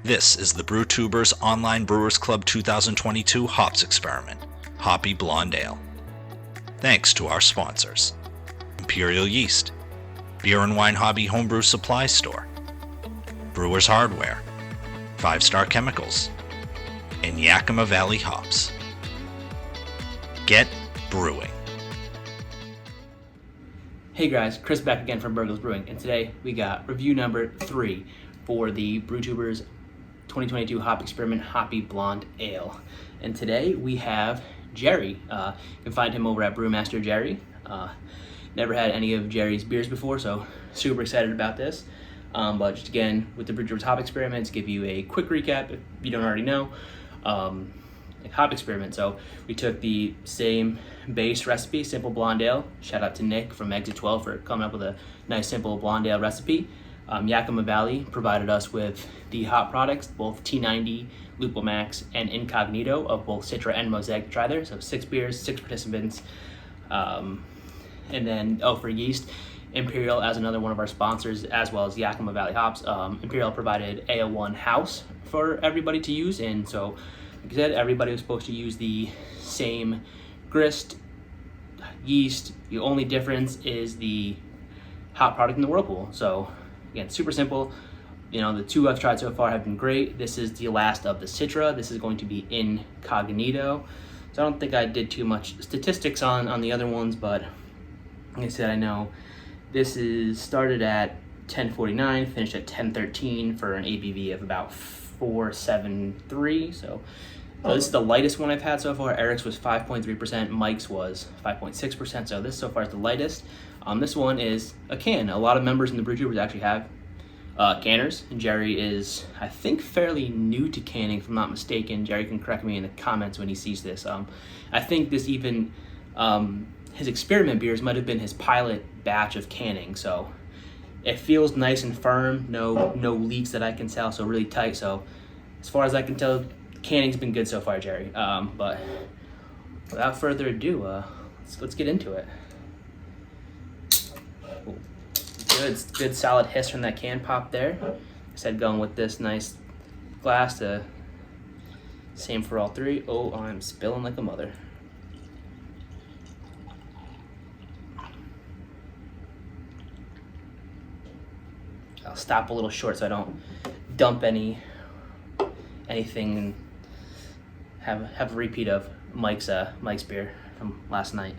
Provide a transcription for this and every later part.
This is the Brewtubers Online Brewers Club 2022 Hops Experiment, Hoppy Blonde Ale. Thanks to our sponsors: Imperial Yeast, Beer and Wine Hobby Homebrew Supply Store, Brewers Hardware, 5 Star Chemicals, and Yakima Valley Hops. Get brewing. Hey guys, Chris back again from Burgles Brewing, and today we got review number 3 for the Brewtubers 2022 Hop Experiment Hoppy Blonde Ale. And today we have Jerry. You can find him over at Brewmaster Jerry. Never had any of Jerry's beers before, so super excited about this. But just again, with the Brewtubers Hop Experiment, to give you a quick recap if you don't already know, hop experiment. So we took the same base recipe, simple blonde ale. Shout out to Nick from Exit 12 for coming up with a nice simple blonde ale recipe. Yakima Valley provided us with the hop products, both T90, LupoMax, and Incognito of both Citra and Mosaic to try there. So 6 beers, 6 participants. And then, for yeast, Imperial as another one of our sponsors, as well as Yakima Valley Hops. Imperial provided AO1 house for everybody to use, and so like I said, everybody was supposed to use the same grist, yeast. The only difference is the hop product in the whirlpool. So again, super simple. You know, the 2 I've tried so far have been great. This is the last of the Citra. This is going to be Incognito. So I don't think I did too much statistics on the other ones, but like I said, I know this is started at 1049, finished at 1013 for an ABV of about 473. So this is the lightest one I've had so far. Eric's was 5.3%, Mike's was 5.6%, so this so far is the lightest. This one is a can. A lot of members in the Brewtubers actually have canners, and Jerry is, I think, fairly new to canning, if I'm not mistaken. Jerry can correct me in the comments when he sees this. I think this even, his experiment beers might have been his pilot batch of canning, so it feels nice and firm, no leaks that I can tell, so really tight. So as far as I can tell, canning's been good so far, Jerry. But without further ado, let's get into it. Ooh, good solid hiss from that can pop there. I said going with this nice glass to same for all 3. Oh, I'm spilling like a mother. I'll stop a little short so I don't dump anything and have a repeat of Mike's beer from last night.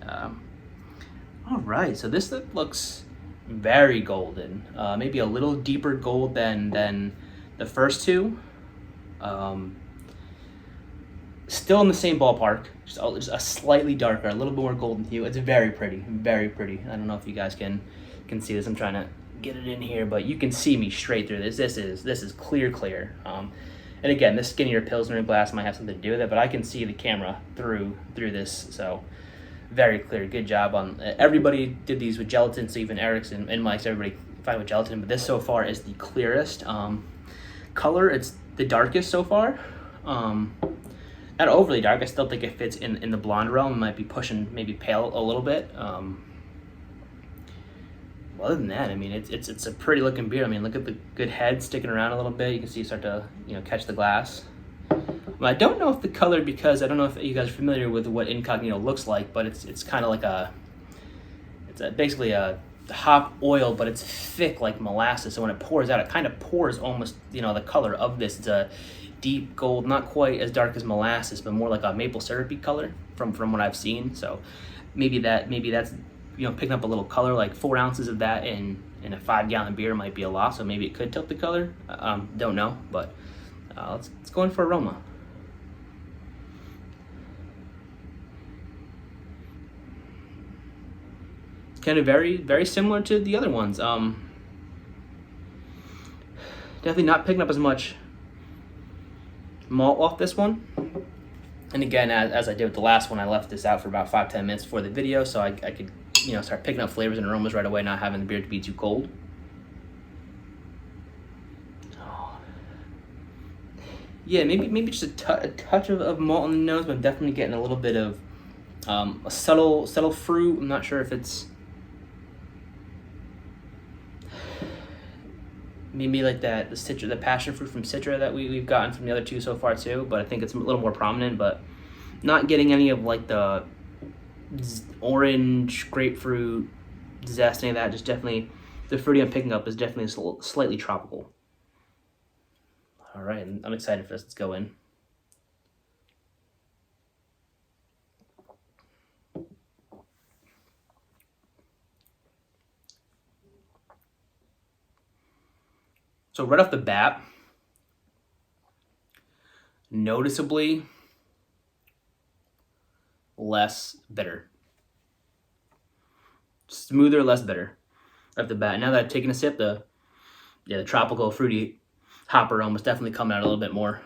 All right, so this looks very golden, maybe a little deeper gold than the first 2. Still in the same ballpark, just a slightly darker, a little bit more golden hue. It's very pretty, very pretty. I don't know if you guys can see this. I'm trying to get it in here, but you can see me straight through this. This is clear. And again, this skinnier Pilsner glass might have something to do with it, but I can see the camera through this, so very clear. Good job on everybody. Did these with gelatin, so even Eric's and Mike's, everybody fine with gelatin, but this so far is the clearest. Color, it's the darkest so far. Not overly dark. I still think it fits in the blonde realm. It might be pushing maybe pale a little bit. Other than that, I mean, it's a pretty looking beer. I mean, look at the good head sticking around a little bit. You can see it start to catch the glass. Well, I don't know if the color, because I don't know if you guys are familiar with what Incognito looks like, but it's kind of like basically a hop oil, but it's thick like molasses. So when it pours out, it kind of pours almost the color of this. It's a deep gold, not quite as dark as molasses, but more like a maple syrupy color from what I've seen. So maybe that's picking up a little color. Like 4 ounces of that in a 5-gallon beer might be a lot, so maybe it could tilt the color. Don't know, but let's go in for aroma. It's kind of very, very similar to the other ones. Definitely not picking up as much malt off this one. And again, as I did with the last one, I left this out for about 5-10 minutes before the video, so I could start picking up flavors and aromas right away, not having the beer to be too cold. Oh. Yeah, maybe just a touch of malt on the nose, but I'm definitely getting a little bit of a subtle fruit. I'm not sure if it's maybe like the Citra, the passion fruit from Citra that we've gotten from the other two so far too, but I think it's a little more prominent. But not getting any of like the orange, grapefruit, zest, any of that. Just definitely, the fruity I'm picking up is definitely slightly tropical. All right, I'm excited for this. Let's go in. So right off the bat, noticeably less bitter. Smoother, less bitter right off the bat. Now that I've taken a sip, the tropical fruity hop aroma is definitely coming out a little bit more.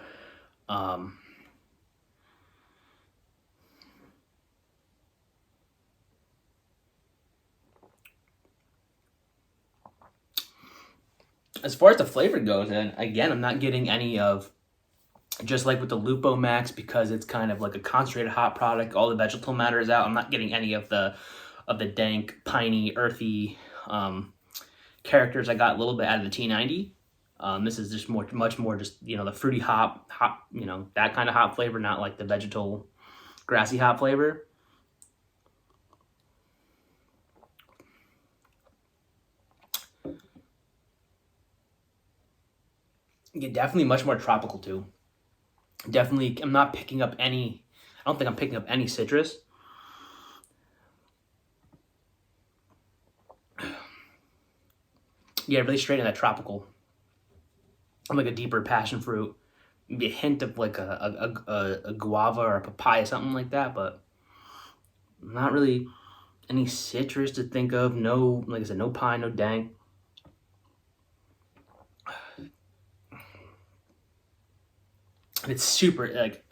As far as the flavor goes, and again, I'm not getting any of, just like with the LupoMax, because it's kind of like a concentrated hop product, all the vegetal matter is out. I'm not getting any of the dank, piney, earthy characters I got a little bit out of the T90. This is just much more just, the fruity hop, that kind of hop flavor, not like the vegetal, grassy hop flavor. Yeah, definitely much more tropical too. Definitely, I'm not picking up any, I don't think I'm picking up any citrus. Yeah, really straight in that tropical. I'm like a deeper passion fruit, maybe a hint of like a guava or a papaya, something like that, but not really any citrus to think of. No, like I said, no pine, no dank. And it's super, like,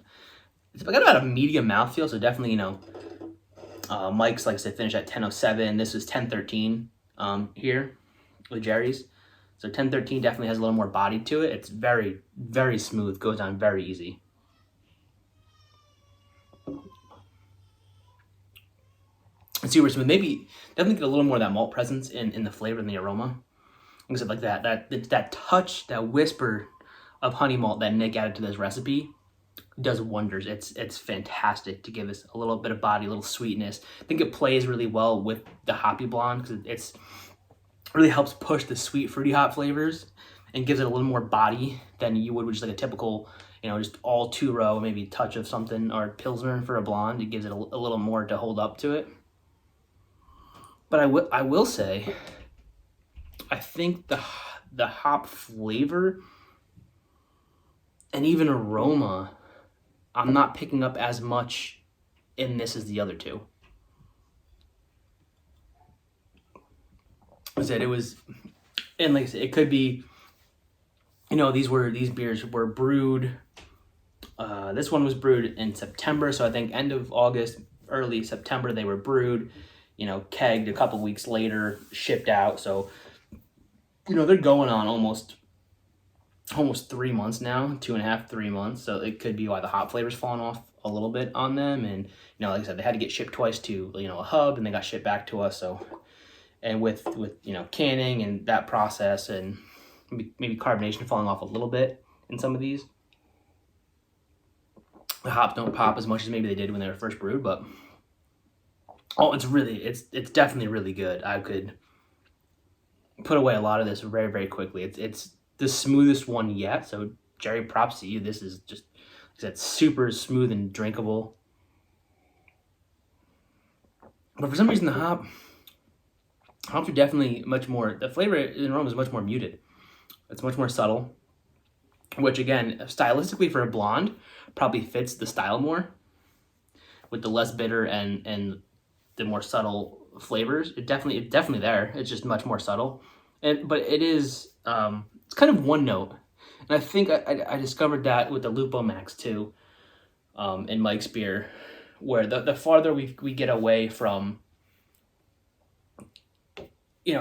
it's got about a medium mouthfeel, so definitely, Mike's, like I said, finished at 10:07. This is 10:13 here with Jerry's. So 10:13 definitely has a little more body to it. It's very, very smooth, goes down very easy. It's super smooth. Maybe definitely get a little more of that malt presence in the flavor and the aroma. Like I said, like that touch, that whisper of honey malt that Nick added to this recipe does wonders. It's fantastic to give us a little bit of body, a little sweetness. I think it plays really well with the Hoppy Blonde because it's really helps push the sweet fruity hop flavors and gives it a little more body than you would with just like a typical, just all 2-row, maybe a touch of something, or Pilsner for a blonde. It gives it a little more to hold up to it. But I will say, I think the hop flavor and even aroma, I'm not picking up as much in this as the other two. I said it was, and like I said, it could be, these beers were brewed. This one was brewed in September, so I think end of August, early September they were brewed. Kegged a couple weeks later, shipped out. So, they're going on almost 3 months now, 2.5, 3 months. So it could be why the hop flavor's fallen off a little bit on them. And, like I said, they had to get shipped twice to, a hub, and they got shipped back to us. So, and with canning and that process and maybe carbonation falling off a little bit in some of these, the hops don't pop as much as maybe they did when they were first brewed, but it's definitely really good. I could put away a lot of this very, very quickly. It's the smoothest one yet. So Jerry, props to you. This is just, it's super smooth and drinkable. But for some reason, the hops are definitely much more, the flavor and aroma is much more muted. It's much more subtle, which again, stylistically for a blonde, probably fits the style more with the less bitter and the more subtle flavors. It's definitely there. It's just much more subtle. But it is, it's kind of one note. And I think I discovered that with the LupoMax too, in Mike's beer, where the farther we get away from,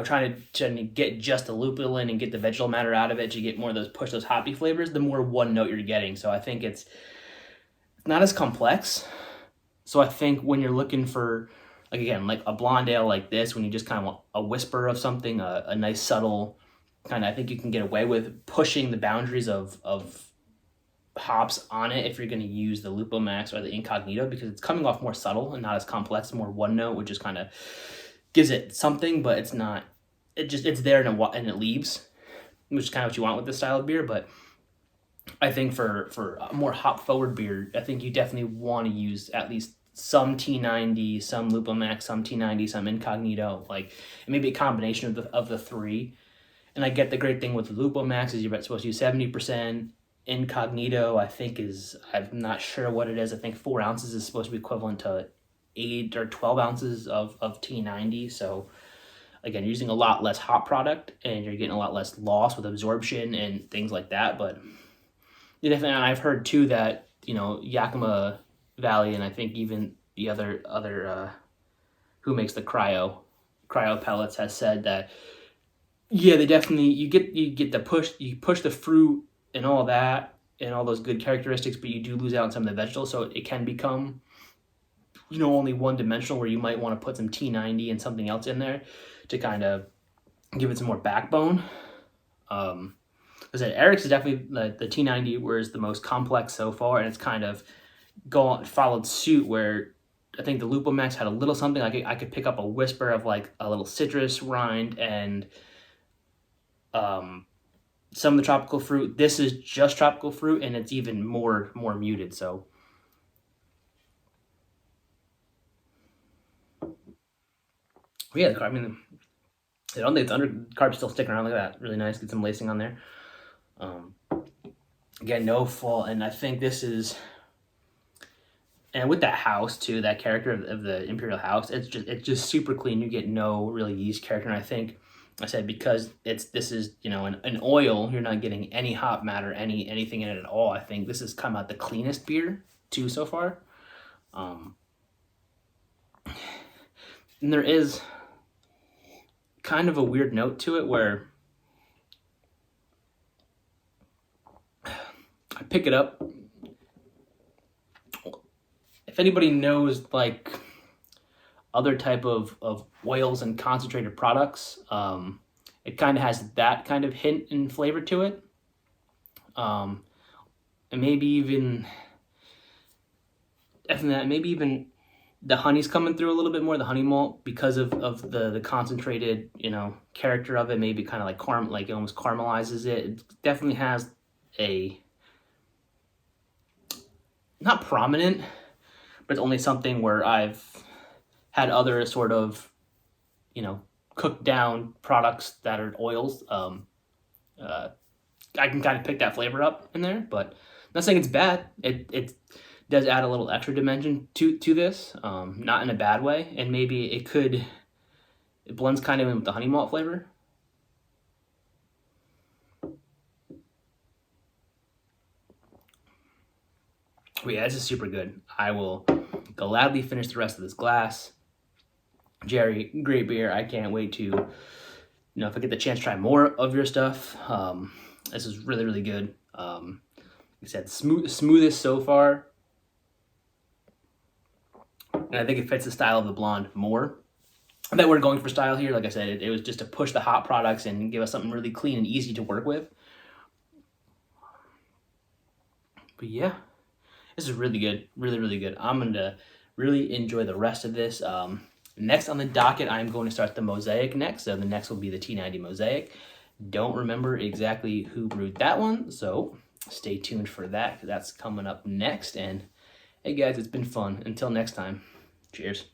trying to get just the lupulin and get the vegetal matter out of it to get more of push those hoppy flavors, the more one note you're getting. So I think it's not as complex. So I think when you're looking for, like a blonde ale like this, when you just kind of want a whisper of something, a nice subtle I think you can get away with pushing the boundaries of hops on it if you're going to use the LupoMax or the Incognito, because it's coming off more subtle and not as complex, more one note, which just kind of gives it something, but it's not. It's there and it leaves, which is kind of what you want with this style of beer. But I think for a more hop forward beer, I think you definitely want to use at least some T90, some LupoMax, some T90, some Incognito, like maybe a combination of the three. And I get the great thing with LupoMax is you're supposed to use 70%. Incognito, I think I'm not sure what it is. I think 4 ounces is supposed to be equivalent to 8 or 12 ounces of T90. So again, you're using a lot less hop product and you're getting a lot less loss with absorption and things like that. But definitely, I've heard too that, Yakima Valley, and I think even the other who makes the cryo pellets has said that, yeah, they definitely, you get the push the fruit and all that and all those good characteristics, but you do lose out on some of the vegetables, so it can become, only one dimensional, where you might want to put some T90 and something else in there to kind of give it some more backbone. I said, Eric's is definitely the T90 was the most complex so far, and it's kind of followed suit, where I think the LupoMax had a little something. I could pick up a whisper of like a little citrus rind and some of the tropical fruit. This is just tropical fruit, and it's even more muted. So yeah, I don't think it's under carb's still sticking around. Look at that, really nice. Get some lacing on there. Again, no fault, and I think this is, and with that house too, that character of the Imperial House, it's just super clean. You get no really yeast character, and I think I said because this is an oil, you're not getting any hop matter, anything in it at all. I think this has come out the cleanest beer too so far. And there is kind of a weird note to it where I pick it up. If anybody knows like other type of oils and concentrated products, it kind of has that kind of hint and flavor to it. And maybe even the honey's coming through a little bit more, the honey malt, because of the concentrated, character of it. Maybe kind of like it almost caramelizes it. It definitely has a, not prominent, but it's only something where I've had other sort of, cooked down products that are oils. I can kind of pick that flavor up in there, but not saying it's bad. It does add a little extra dimension to this, not in a bad way, and maybe it blends kind of in with the honey malt flavor. But yeah, this is super good. I will gladly finish the rest of this glass. Jerry, great beer. I can't wait to, if I get the chance to try more of your stuff. This is really, really good. Like I said, smoothest so far. And I think it fits the style of the blonde more. I bet we're going for style here. Like I said, it was just to push the hot products and give us something really clean and easy to work with. But yeah, this is really good. Really, really good. I'm going to really enjoy the rest of this. Next on the docket, I'm going to start the Mosaic next. So the next will be the T90 Mosaic. Don't remember exactly who brewed that one, so stay tuned for that, because that's coming up next. And hey guys, it's been fun. Until next time, cheers.